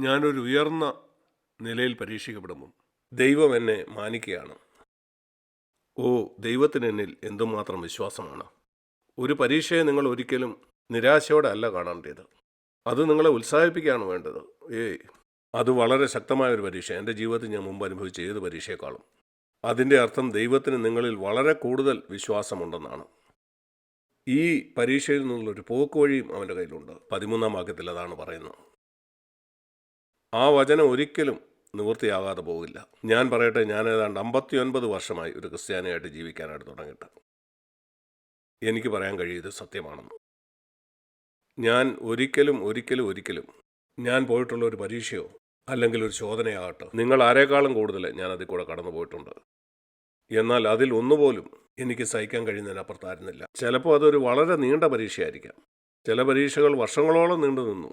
ഞാനൊരു ഉയർന്ന നിലയിൽ പരീക്ഷിക്കപ്പെടുമ്പം ദൈവം എന്നെ മാനിക്കുകയാണ്. ഓ, ദൈവത്തിന് എന്നിൽ എന്തുമാത്രം വിശ്വാസമാണ്! ഒരു പരീക്ഷയെ നിങ്ങൾ ഒരിക്കലും നിരാശയോടെ അല്ല കാണേണ്ടത്. അത് നിങ്ങളെ ഉത്സാഹിപ്പിക്കുകയാണ് വേണ്ടത്. അത് വളരെ ശക്തമായ ഒരു പരീക്ഷ, എൻ്റെ ജീവിതത്തിൽ ഞാൻ മുമ്പ് അനുഭവിച്ച ഏത് പരീക്ഷയെക്കാളും. അതിൻ്റെ അർത്ഥം ദൈവത്തിന് നിങ്ങളിൽ വളരെ കൂടുതൽ വിശ്വാസമുണ്ടെന്നാണ്. ഈ പരീക്ഷയിൽ നിന്നുള്ളൊരു പോക്കുവഴിയും അവൻ്റെ കയ്യിലുണ്ട്. 13-ാം വാക്യത്തിൽ അതാണ് പറയുന്നത്. ആ വചനം ഒരിക്കലും നിവൃത്തിയാകാതെ പോകില്ല. ഞാൻ പറയട്ടെ, ഞാൻ ഏതാണ്ട് 59 വർഷമായി ഒരു ക്രിസ്ത്യാനിയായിട്ട് ജീവിക്കാനായിട്ട് തുടങ്ങിയിട്ട്. എനിക്ക് പറയാൻ കഴിയുന്നത് സത്യമാണെന്ന്. ഞാൻ ഒരിക്കലും ഞാൻ പോയിട്ടുള്ള ഒരു പരീക്ഷയോ അല്ലെങ്കിൽ ഒരു ശോധനയാകട്ടെ, നിങ്ങൾ ആരെക്കാളും കൂടുതൽ ഞാൻ അതിൽ കൂടെ കടന്നു പോയിട്ടുണ്ട്. എന്നാൽ അതിൽ ഒന്നുപോലും എനിക്ക് സഹിക്കാൻ കഴിയുന്നതിനപ്പുറത്തായിരുന്നില്ല. ചിലപ്പോൾ അതൊരു വളരെ നീണ്ട പരീക്ഷയായിരിക്കാം. ചില പരീക്ഷകൾ വർഷങ്ങളോളം നീണ്ടു നിന്നു.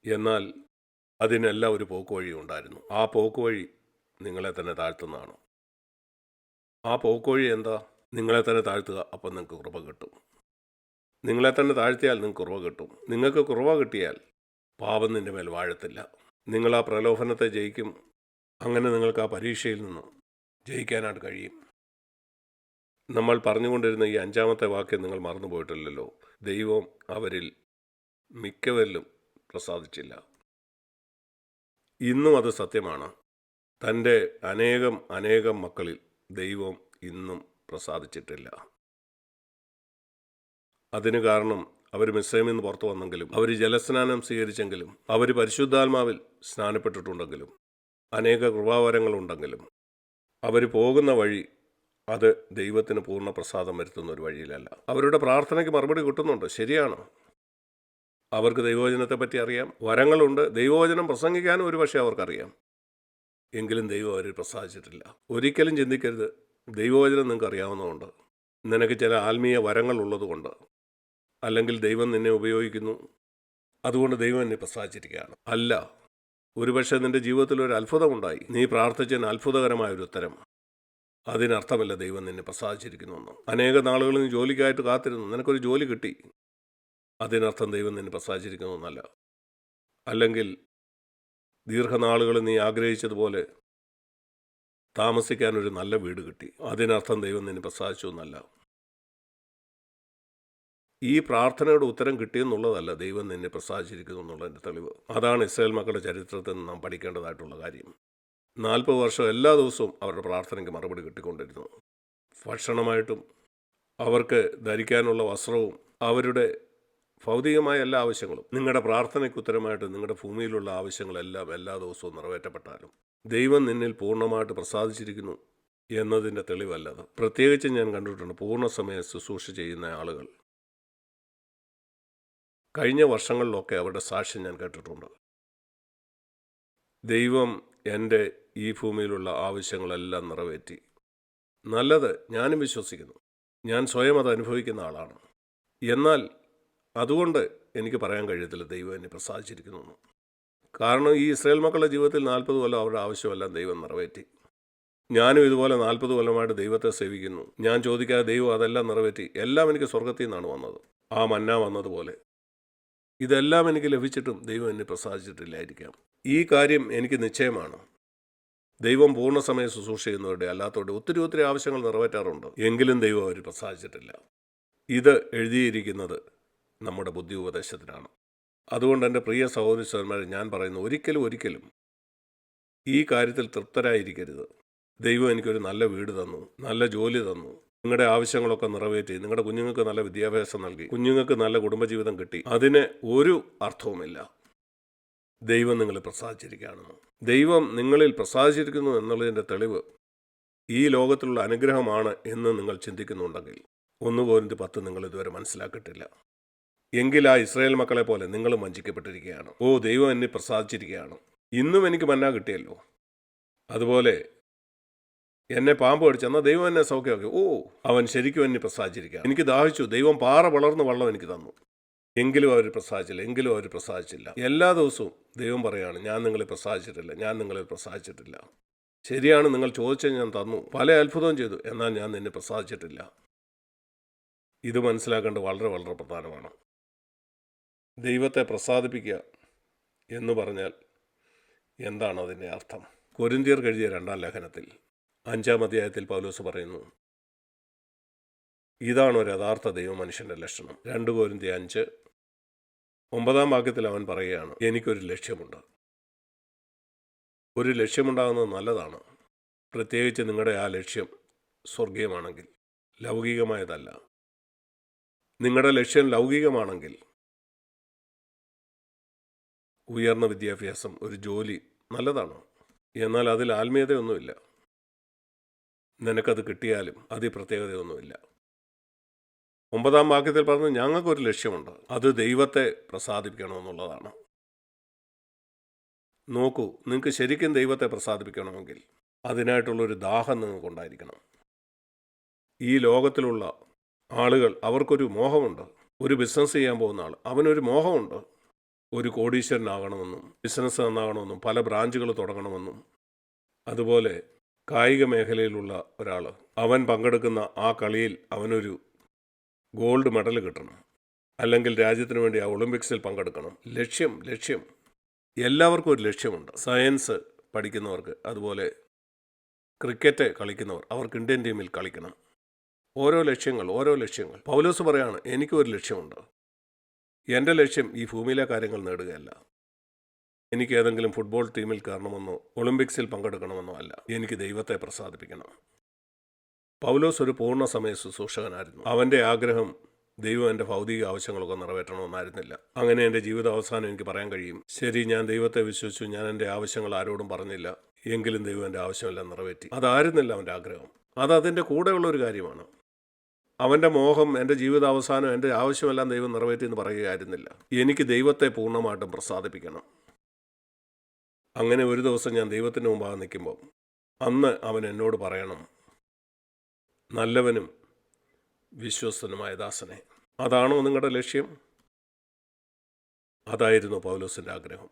എന്നാൽ അതിനെല്ലാം ഒരു പോക്കുവഴി ഉണ്ടായിരുന്നു. ആ പോക്കുവഴി നിങ്ങളെ തന്നെ താഴ്ത്തുന്നതാണ്. ആ പോക്കുവഴി എന്താ? നിങ്ങളെ തന്നെ താഴ്ത്തുക, അപ്പം നിങ്ങൾക്ക് കുറവ് കിട്ടും. നിങ്ങളെ തന്നെ താഴ്ത്തിയാൽ നിങ്ങൾക്ക് കുറവ് കിട്ടും. നിങ്ങൾക്ക് കുറവ് കിട്ടിയാൽ പാപം നിൻ്റെ മേൽ വാഴത്തില്ല. നിങ്ങൾ ആ പ്രലോഭനത്തെ ജയിക്കും. അങ്ങനെ നിങ്ങൾക്ക് ആ പരീക്ഷയിൽ നിന്ന് ജയിക്കാനായിട്ട് കഴിയും. നമ്മൾ പറഞ്ഞുകൊണ്ടിരുന്ന ഈ 5-ാമത്തെ വാക്യം നിങ്ങൾ മറന്നുപോയിട്ടില്ലല്ലോ. ദൈവം അവരിൽ മിക്കവരിലും പ്രസാദിച്ചില്ല. ഇന്നും അത് സത്യമാണ്. തൻ്റെ അനേകം മക്കളിൽ ദൈവം ഇന്നും പ്രസാദിച്ചിട്ടില്ല. അതിന് കാരണം അവർ മിസ്രൈമിൽ നിന്ന് പുറത്തു വന്നെങ്കിലും, അവർ ജലസ്നാനം സ്വീകരിച്ചെങ്കിലും, അവർ പരിശുദ്ധാത്മാവിൽ സ്നാനപ്പെട്ടിട്ടുണ്ടെങ്കിലും, അനേക കൃപാവരങ്ങളുണ്ടെങ്കിലും, അവർ പോകുന്ന വഴി അത് ദൈവത്തിന് പൂർണ്ണ പ്രസാദം വരുത്തുന്ന ഒരു വഴിയിലല്ല. അവരുടെ പ്രാർത്ഥനയ്ക്ക് മറുപടി കിട്ടുന്നുണ്ട്, ശരിയാണ്. അവർക്ക് ദൈവവചനത്തെപ്പറ്റി അറിയാം, വരങ്ങളുണ്ട്, ദൈവവചനം പ്രസംഗിക്കാനും ഒരു പക്ഷേ അവർക്കറിയാം. എങ്കിലും ദൈവം അവരിൽ പ്രസാദിച്ചിട്ടില്ല. ഒരിക്കലും ചിന്തിക്കരുത് ദൈവവചനം നിങ്ങൾക്ക് അറിയാവുന്നതുകൊണ്ട്, നിനക്ക് ചില ആത്മീയ വരങ്ങൾ ഉള്ളതുകൊണ്ട്, അല്ലെങ്കിൽ ദൈവം നിന്നെ ഉപയോഗിക്കുന്നു, അതുകൊണ്ട് ദൈവം എന്നെ പ്രസാദിച്ചിരിക്കുകയാണ്. അല്ല, ഒരുപക്ഷെ നിന്റെ ജീവിതത്തിൽ ഒരു അത്ഭുതമുണ്ടായി, നീ പ്രാർത്ഥിച്ചതിന് അത്ഭുതകരമായൊരു ഉത്തരം. അതിനർത്ഥമല്ല ദൈവം നിന്നെ പ്രസാദിച്ചിരിക്കുന്നുവെന്ന്. അനേക നാളുകളിൽ നീ ജോലിക്കായിട്ട് കാത്തിരുന്നു, നിനക്കൊരു ജോലി കിട്ടി, അതിനർത്ഥം ദൈവം നിന്നെ പ്രസാദിച്ചിരിക്കുന്നതെന്നല്ല. അല്ലെങ്കിൽ ദീർഘനാളുകൾ നീ ആഗ്രഹിച്ചതുപോലെ താമസിക്കാനൊരു നല്ല വീട് കിട്ടി, അതിനർത്ഥം ദൈവം നിന്നെ പ്രസാദിച്ചു എന്നല്ല. ഈ പ്രാർത്ഥനയുടെ ഉത്തരം കിട്ടിയെന്നുള്ളതല്ല ദൈവം നിന്നെ പ്രസാദിച്ചിരിക്കുന്നു എന്നുള്ളതിൻ്റെ തെളിവ്. അതാണ് ഇസ്രായേൽ മക്കളുടെ ചരിത്രത്തിൽ നിന്ന് നാം പഠിക്കേണ്ടതായിട്ടുള്ള കാര്യം. 40 വർഷം എല്ലാ ദിവസവും അവരുടെ പ്രാർത്ഥനയ്ക്ക് മറുപടി കിട്ടിക്കൊണ്ടിരുന്നു. ഭക്ഷണമായിട്ടും അവർക്ക് ധരിക്കാനുള്ള വസ്ത്രവും അവരുടെ ഭൗതികമായ എല്ലാ ആവശ്യങ്ങളും, നിങ്ങളുടെ പ്രാർത്ഥനയ്ക്ക് ഉത്തരമായിട്ട് നിങ്ങളുടെ ഭൂമിയിലുള്ള ആവശ്യങ്ങളെല്ലാം എല്ലാ ദിവസവും നിറവേറ്റപ്പെട്ടാലും ദൈവം നിന്നിൽ പൂർണ്ണമായിട്ട് പ്രസാദിച്ചിരിക്കുന്നു എന്നതിൻ്റെ തെളിവല്ലത്. പ്രത്യേകിച്ച് ഞാൻ കണ്ടിട്ടുണ്ട് പൂർണ്ണസമയ ശുശ്രൂഷ ചെയ്യുന്ന ആളുകൾ. കഴിഞ്ഞ വർഷങ്ങളിലൊക്കെ അവരുടെ സാക്ഷ്യം ഞാൻ കേട്ടിട്ടുണ്ട്. ദൈവം എൻ്റെ ഈ ഭൂമിയിലുള്ള ആവശ്യങ്ങളെല്ലാം നിറവേറ്റി. നല്ലത്, ഞാനും വിശ്വസിക്കുന്നു. ഞാൻ സ്വയം അത് അനുഭവിക്കുന്ന ആളാണ്. എന്നാൽ അതുകൊണ്ട് എനിക്ക് പറയാൻ കഴിയത്തില്ല ദൈവം എന്നെ പ്രസാദിച്ചിരിക്കുന്നു. കാരണം ഈ ഇസ്രായേൽ മക്കളുടെ ജീവിതത്തിൽ 40 കൊല്ലം അവരുടെ ആവശ്യമെല്ലാം ദൈവം നിറവേറ്റി. ഞാനും ഇതുപോലെ 40 കൊല്ലമായിട്ട് ദൈവത്തെ സേവിക്കുന്നു. ഞാൻ ചോദിക്കാതെ ദൈവം അതെല്ലാം നിറവേറ്റി. എല്ലാം എനിക്ക് സ്വർഗത്തിൽ നിന്നാണ് വന്നത്, ആ മന്ന വന്നതുപോലെ. ഇതെല്ലാം എനിക്ക് ലഭിച്ചിട്ടും ദൈവം എന്നെ പ്രസാദിച്ചിട്ടില്ലായിരിക്കാം. ഈ കാര്യം എനിക്ക് നിശ്ചയമാണ്. ദൈവം പൂർണ്ണസമയം ശുശ്രൂഷ ചെയ്യുന്നവരുടെ അല്ലാത്തവരുടെ ഒത്തിരി ആവശ്യങ്ങൾ നിറവേറ്റാറുണ്ട്. എങ്കിലും ദൈവം അവർ പ്രസാദിച്ചിട്ടില്ല. ഇത് എഴുതിയിരിക്കുന്നത് നമ്മുടെ ബുദ്ധി ഉപദേശത്തിനാണ്. അതുകൊണ്ട് എൻ്റെ പ്രിയ സഹോദരി സഹോദരന്മാരെ, ഞാൻ പറയുന്നു, ഒരിക്കലും ഈ കാര്യത്തിൽ തൃപ്തരായിരിക്കരുത്. ദൈവം എനിക്കൊരു നല്ല വീട് തന്നു, നല്ല ജോലി തന്നു, നിങ്ങളുടെ ആവശ്യങ്ങളൊക്കെ നിറവേറ്റി, നിങ്ങളുടെ കുഞ്ഞുങ്ങൾക്ക് നല്ല വിദ്യാഭ്യാസം നൽകി, കുഞ്ഞുങ്ങൾക്ക് നല്ല കുടുംബജീവിതം കിട്ടി. അതിന് ഒരു അർത്ഥവുമില്ല. ദൈവം നിങ്ങളെ പ്രസാദിച്ചിരിക്കുകയാണെന്ന്. ദൈവം നിങ്ങളിൽ പ്രസാദിച്ചിരിക്കുന്നു എന്നുള്ളതിൻ്റെ തെളിവ് ഈ ലോകത്തിലുള്ള അനുഗ്രഹമാണ് എന്ന് നിങ്ങൾ ചിന്തിക്കുന്നുണ്ടെങ്കിൽ 1 കൊരിന്ത്യർ 10 നിങ്ങൾ ഇതുവരെ മനസ്സിലാക്കിയിട്ടില്ല. എങ്കിൽ ആ ഇസ്രായേൽ മക്കളെ പോലെ നിങ്ങളും വഞ്ചിക്കപ്പെട്ടിരിക്കുകയാണ്. ഓ, ദൈവം എന്നെ പ്രസാദിച്ചിരിക്കുകയാണ്, ഇന്നും എനിക്ക് മന്ന കിട്ടിയല്ലോ. അതുപോലെ എന്നെ പാമ്പ് കടിച്ചു, എന്നാൽ ദൈവം എന്നെ സൗഖ്യമാക്കി. ഓ, അവൻ ശരിക്കും എന്നെ പ്രസാദിച്ചിരിക്കുക. എനിക്ക് ദാഹിച്ചു, ദൈവം പാറ വളർന്ന് വെള്ളം എനിക്ക് തന്നു. എങ്കിലും അവർ പ്രസാദിച്ചില്ല. എല്ലാ ദിവസവും ദൈവം പറയാണ്, ഞാൻ നിങ്ങളെ പ്രസാദിച്ചിട്ടില്ല. ശരിയാണ്, നിങ്ങൾ ചോദിച്ചത് ഞാൻ തന്നു, പല അത്ഭുതവും ചെയ്തു, എന്നാൽ ഞാൻ നിന്നെ പ്രസാദിച്ചിട്ടില്ല. ഇത് മനസ്സിലാക്കേണ്ടത് വളരെ പ്രധാനമാണ്. ദൈവത്തെ പ്രസാദിപ്പിക്കുക എന്ന് പറഞ്ഞാൽ എന്താണ് അതിൻ്റെ അർത്ഥം? കൊരിന്ത്യർക്ക് എഴുതിയ 2-ാം ലേഖനത്തിൽ 5-ാം അധ്യായത്തിൽ പൗലോസ് പറയുന്നു, ഇതാണ് ഒരു യഥാർത്ഥ ദൈവമനുഷ്യൻ്റെ ലക്ഷണം. 2 കൊരിന്ത്യർ 5 9-ാം വാക്യത്തിൽ അവൻ പറയുകയാണ്, എനിക്കൊരു ലക്ഷ്യമുണ്ട്. ഒരു ലക്ഷ്യമുണ്ടാകുന്നത് നല്ലതാണ്, പ്രത്യേകിച്ച് നിങ്ങളുടെ ആ ലക്ഷ്യം സ്വർഗീയമാണെങ്കിൽ, ലൗകികമായതല്ല. നിങ്ങളുടെ ലക്ഷ്യം ലൗകികമാണെങ്കിൽ ഉയർന്ന വിദ്യാഭ്യാസം, ഒരു ജോലി നല്ലതാണ്. എന്നാൽ അതിൽ ആത്മീയതയൊന്നുമില്ല. നിനക്കത് കിട്ടിയാലും അതിൽ പ്രത്യേകതയൊന്നുമില്ല. 9-ാം വാക്യത്തിൽ പറഞ്ഞു, ഞങ്ങൾക്കൊരു ലക്ഷ്യമുണ്ട്, അത് ദൈവത്തെ പ്രസാദിപ്പിക്കണമെന്നുള്ളതാണ്. നോക്കൂ, നിങ്ങൾക്ക് ശരിക്കും ദൈവത്തെ പ്രസാദിപ്പിക്കണമെങ്കിൽ അതിനായിട്ടുള്ളൊരു ദാഹം നിങ്ങൾക്കുണ്ടായിരിക്കണം. ഈ ലോകത്തിലുള്ള ആളുകൾ, അവർക്കൊരു മോഹമുണ്ട്. ഒരു ബിസിനസ് ചെയ്യാൻ പോകുന്ന ആൾ, അവനൊരു മോഹമുണ്ട്. ഒരു കോടീശ്വരനാകണമെന്നും ബിസിനസ് നന്നാകണമെന്നും പല ബ്രാഞ്ചുകൾ തുടങ്ങണമെന്നും. അതുപോലെ കായിക മേഖലയിലുള്ള ഒരാൾ, അവൻ പങ്കെടുക്കുന്ന ആ കളിയിൽ അവനൊരു ഗോൾഡ് മെഡൽ കിട്ടണം, അല്ലെങ്കിൽ രാജ്യത്തിന് വേണ്ടി ആ ഒളിമ്പിക്സിൽ പങ്കെടുക്കണം. ലക്ഷ്യം എല്ലാവർക്കും ഒരു ലക്ഷ്യമുണ്ട്. സയൻസ് പഠിക്കുന്നവർക്ക്, അതുപോലെ ക്രിക്കറ്റ് കളിക്കുന്നവർ, അവർക്ക് ഇന്ത്യൻ ടീമിൽ കളിക്കണം. ഓരോ ലക്ഷ്യങ്ങൾ. പൗലോസ് പറയാണ്, എനിക്കൊരു ലക്ഷ്യമുണ്ട്. എൻ്റെ ലക്ഷ്യം ഈ ഭൂമിയിലെ കാര്യങ്ങൾ നേടുകയല്ല. എനിക്ക് ഏതെങ്കിലും ഫുട്ബോൾ ടീമിൽ കയറണമെന്നോ ഒളിമ്പിക്സിൽ പങ്കെടുക്കണമെന്നോ അല്ല. എനിക്ക് ദൈവത്തെ പ്രസാദിപ്പിക്കണം. പൗലോസ് ഒരു പൂർണ്ണ ശുശ്രൂഷകനായിരുന്നു. അവൻ്റെ ആഗ്രഹം ദൈവം എൻ്റെ ഭൗതിക ആവശ്യങ്ങളൊക്കെ നിറവേറ്റണമെന്നായിരുന്നില്ല. അങ്ങനെ എൻ്റെ ജീവിത അവസാനം എനിക്ക് പറയാൻ കഴിയും, ശരി, ഞാൻ ദൈവത്തെ വിശ്വസിച്ചു, ഞാൻ എൻ്റെ ആവശ്യങ്ങൾ ആരോടും പറഞ്ഞില്ല, എങ്കിലും ദൈവം എൻ്റെ ആവശ്യമെല്ലാം നിറവേറ്റി. അതായിരുന്നില്ല അവൻ്റെ ആഗ്രഹം. അതിൻ്റെ കൂടെയുള്ളൊരു കാര്യമാണ്. അവൻ്റെ മോഹം എൻ്റെ ജീവിതാവസാനം എൻ്റെ ആവശ്യമെല്ലാം ദൈവം നിറവേറ്റി എന്ന് പറയുകയായിരുന്നില്ല. എനിക്ക് ദൈവത്തെ പൂർണ്ണമായിട്ടും പ്രസാദിപ്പിക്കണം. അങ്ങനെ ഒരു ദിവസം ഞാൻ ദൈവത്തിൻ്റെ മുമ്പാകെ നിൽക്കുമ്പോൾ അന്ന് അവൻ എന്നോട് പറയണം, നല്ലവനും വിശ്വസ്തനുമായ ദാസനെ. അതാണോ നിങ്ങളുടെ ലക്ഷ്യം? അതായിരുന്നു പൗലോസിൻ്റെ ആഗ്രഹം.